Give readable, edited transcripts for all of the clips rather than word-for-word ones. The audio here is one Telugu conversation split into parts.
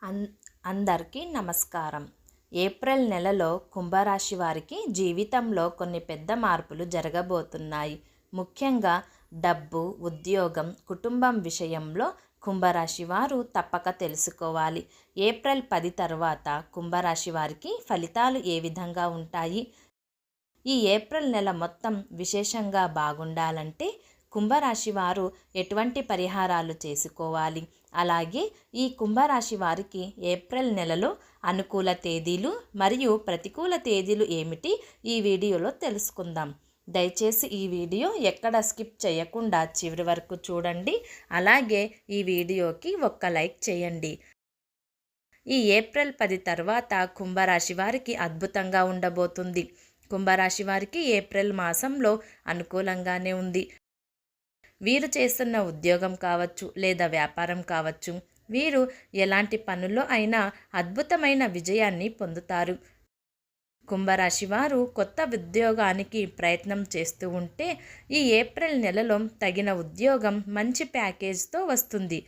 అన్ అందరికీ నమస్కారం. ఏప్రిల్ నెలలో కుంభరాశి వారికి జీవితంలో కొన్ని పెద్ద మార్పులు జరగబోతున్నాయి. ముఖ్యంగా డబ్బు, ఉద్యోగం, కుటుంబం విషయంలో కుంభరాశి వారు తప్పక తెలుసుకోవాలి. ఏప్రిల్ 10 తర్వాత కుంభరాశి వారికి ఫలితాలు ఏ విధంగా ఉంటాయి? ఈ ఏప్రిల్ నెల మొత్తం విశేషంగా బాగుండాలంటే కుంభరాశి వారు ఎటువంటి పరిహారాలు చేసుకోవాలి? అలాగే ఈ కుంభరాశి వారికి ఏప్రిల్ నెలలో అనుకూల తేదీలు మరియు ప్రతికూల తేదీలు ఏమిటి? ఈ వీడియోలో తెలుసుకుందాం. దయచేసి ఈ వీడియో ఎక్కడ స్కిప్ చేయకుండా చివరి వరకు చూడండి. అలాగే ఈ వీడియోకి ఒక్క లైక్ చేయండి. ఈ ఏప్రిల్ 10 తర్వాత కుంభరాశి వారికి అద్భుతంగా ఉండబోతుంది. కుంభరాశి వారికి ఏప్రిల్ మాసంలో అనుకూలంగానే ఉంది. వీరు చేస్తున్న ఉద్యోగం కావచ్చు లేదా వ్యాపారం కావచ్చు, వీరు ఎలాంటి పనుల్లో అయినా అద్భుతమైన విజయాన్ని పొందుతారు. కుంభరాశి వారు కొత్త ఉద్యోగానికి ప్రయత్నం చేస్తూ ఉంటే ఈ ఏప్రిల్ నెలలో తగిన ఉద్యోగం మంచి ప్యాకేజ్తో వస్తుంది.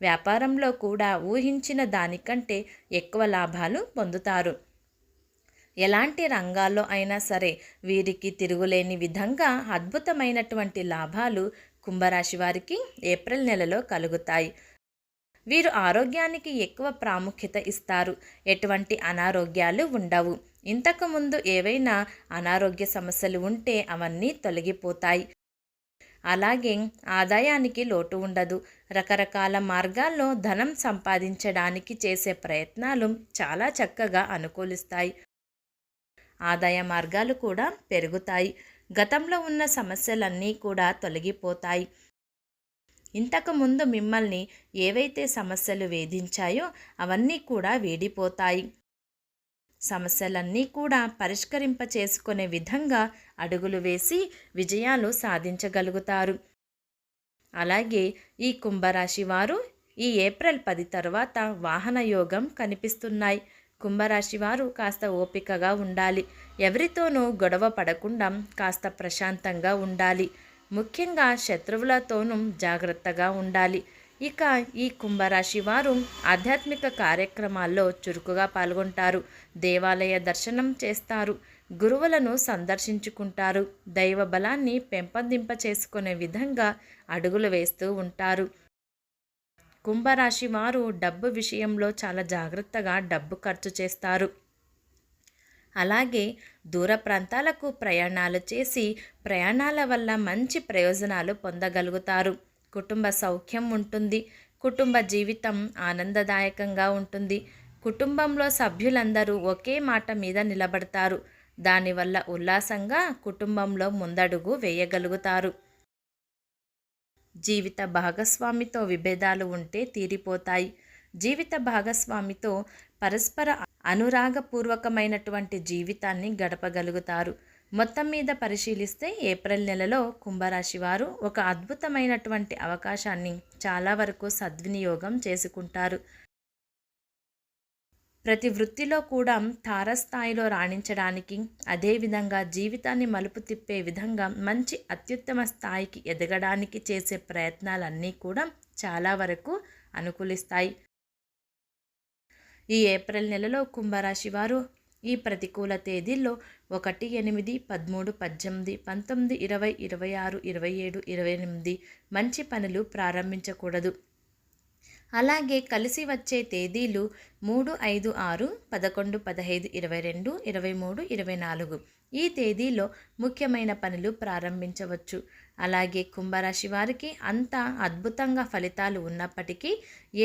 వ్యాపారంలో కూడా ఊహించిన దానికంటే ఎక్కువ లాభాలు పొందుతారు. ఎలాంటి రంగాల్లో అయినా సరే వీరికి తిరుగులేని విధంగా అద్భుతమైనటువంటి లాభాలు కుంభరాశి వారికి ఏప్రిల్ నెలలో కలుగుతాయి. వీరు ఆరోగ్యానికి ఎక్కువ ప్రాముఖ్యత ఇస్తారు. ఎటువంటి అనారోగ్యాలు ఉండవు. ఇంతకుముందు ఏవైనా అనారోగ్య సమస్యలు ఉంటే అవన్నీ తొలగిపోతాయి. అలాగే ఆదాయానికి లోటు ఉండదు. రకరకాల మార్గాల్లో ధనం సంపాదించడానికి చేసే ప్రయత్నాలు చాలా చక్కగా అనుకూలిస్తాయి. ఆదాయ మార్గాలు కూడా పెరుగుతాయి. గతంలో ఉన్న సమస్యలన్నీ కూడా తొలగిపోతాయి. ఇంతకుముందు మిమ్మల్ని ఏవైతే సమస్యలు వేధించాయో అవన్నీ కూడా వీడిపోతాయి. సమస్యలన్నీ కూడా పరిష్కరింప చేసుకునే విధంగా అడుగులు వేసి విజయాలు సాధించగలుగుతారు. అలాగే ఈ కుంభరాశి వారు ఈ ఏప్రిల్ 10 తర్వాత వాహన యోగం కనిపిస్తున్నాయి. కుంభరాశి వారు కాస్త ఓపికగా ఉండాలి. ఎవరితోనూ గొడవ పడకుండా కాస్త ప్రశాంతంగా ఉండాలి. ముఖ్యంగా శత్రువులతోనూ జాగ్రత్తగా ఉండాలి. ఇక ఈ కుంభరాశి వారు ఆధ్యాత్మిక కార్యక్రమాల్లో చురుకుగా పాల్గొంటారు. దేవాలయ దర్శనం చేస్తారు. గురువులను సందర్శించుకుంటారు. దైవ బలాన్ని పెంపొందింప చేసుకునే విధంగా అడుగులు వేస్తూ ఉంటారు. కుంభరాశి వారు డబ్బు విషయంలో చాలా జాగ్రత్తగా డబ్బు ఖర్చు చేస్తారు. అలాగే దూర ప్రాంతాలకు ప్రయాణాలు చేసి ప్రయాణాల వల్ల మంచి ప్రయోజనాలు పొందగలుగుతారు. కుటుంబ సౌఖ్యం ఉంటుంది. కుటుంబ జీవితం ఆనందదాయకంగా ఉంటుంది. కుటుంబంలో సభ్యులందరూ ఒకే మాట మీద నిలబడతారు. దానివల్ల ఉల్లాసంగా కుటుంబంలో ముందడుగు వేయగలుగుతారు. జీవిత భాగస్వామితో విభేదాలు ఉంటే తీరిపోతాయి. జీవిత భాగస్వామితో పరస్పర అనురాగపూర్వకమైనటువంటి జీవితాన్ని గడపగలుగుతారు. మొత్తం మీద పరిశీలిస్తే ఏప్రిల్ నెలలో కుంభరాశి వారు ఒక అద్భుతమైనటువంటి అవకాశాన్ని చాలా వరకు సద్వినియోగం చేసుకుంటారు. ప్రతి వృత్తిలో కూడా తారస్థాయిలో రాణించడానికి, అదేవిధంగా జీవితాన్ని మలుపు తిప్పే విధంగా మంచి అత్యుత్తమ స్థాయికి ఎదగడానికి చేసే ప్రయత్నాలన్నీ కూడా చాలా వరకు అనుకూలిస్తాయి. ఈ ఏప్రిల్ నెలలో కుంభరాశి వారు ఈ ప్రతికూల తేదీల్లో 1, 8, 13, 18, 19, 20, 26, 27, 28 మంచి పనులు ప్రారంభించకూడదు. అలాగే కలిసి వచ్చే తేదీలు 3, 5, 6, 11, 15, 22, 23, 24 ఈ తేదీలో ముఖ్యమైన పనులు ప్రారంభించవచ్చు. అలాగే కుంభరాశి వారికి అంత అద్భుతంగా ఫలితాలు ఉన్నప్పటికీ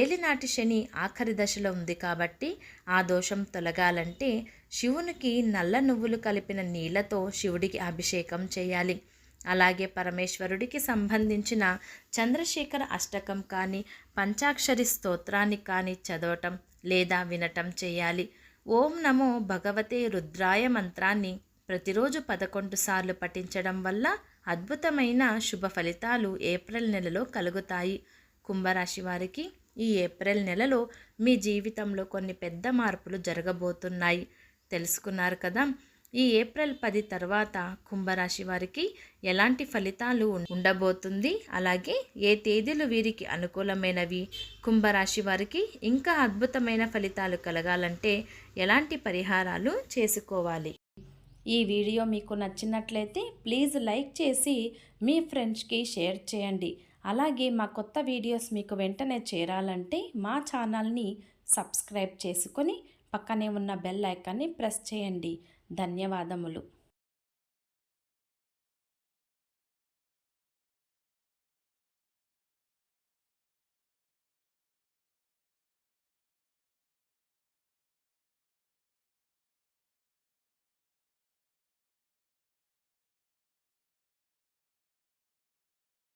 ఏలినాటి శని ఆఖరి దశలో ఉంది కాబట్టి ఆ దోషం తొలగాలంటే శివునికి నల్ల నువ్వులు కలిపిన నీళ్లతో శివుడికి అభిషేకం చేయాలి. అలాగే పరమేశ్వరుడికి సంబంధించిన చంద్రశేఖర అష్టకం కానీ పంచాక్షరి స్తోత్రాన్ని కానీ చదవటం లేదా వినటం చేయాలి. ఓం నమో భగవతే రుద్రాయ మంత్రాన్ని ప్రతిరోజు 11 సార్లు పఠించడం వల్ల అద్భుతమైన శుభ ఫలితాలు ఏప్రిల్ నెలలో కలుగుతాయి. కుంభరాశి వారికి ఈ ఏప్రిల్ నెలలో మీ జీవితంలో కొన్ని పెద్ద మార్పులు జరగబోతున్నాయి. తెలుసుకున్నారు కదా. ఈ ఏప్రిల్ 10 తర్వాత కుంభరాశి వారికి ఎలాంటి ఫలితాలు ఉండబోతుంది, అలాగే ఏ తేదీలు వీరికి అనుకూలమైనవి, కుంభరాశి వారికి ఇంకా అద్భుతమైన ఫలితాలు కలగాలంటే ఎలాంటి పరిహారాలు చేసుకోవాలి. ఈ వీడియో మీకు నచ్చినట్లయితే ప్లీజ్ లైక్ చేసి మీ ఫ్రెండ్స్కి షేర్ చేయండి. అలాగే మా కొత్త వీడియోస్ మీకు వెంటనే చేరాలంటే మా ఛానల్ని సబ్స్క్రైబ్ చేసుకొని పక్కనే ఉన్న బెల్ ఐకాన్ని ప్రెస్ చేయండి. ధన్యవాదములు.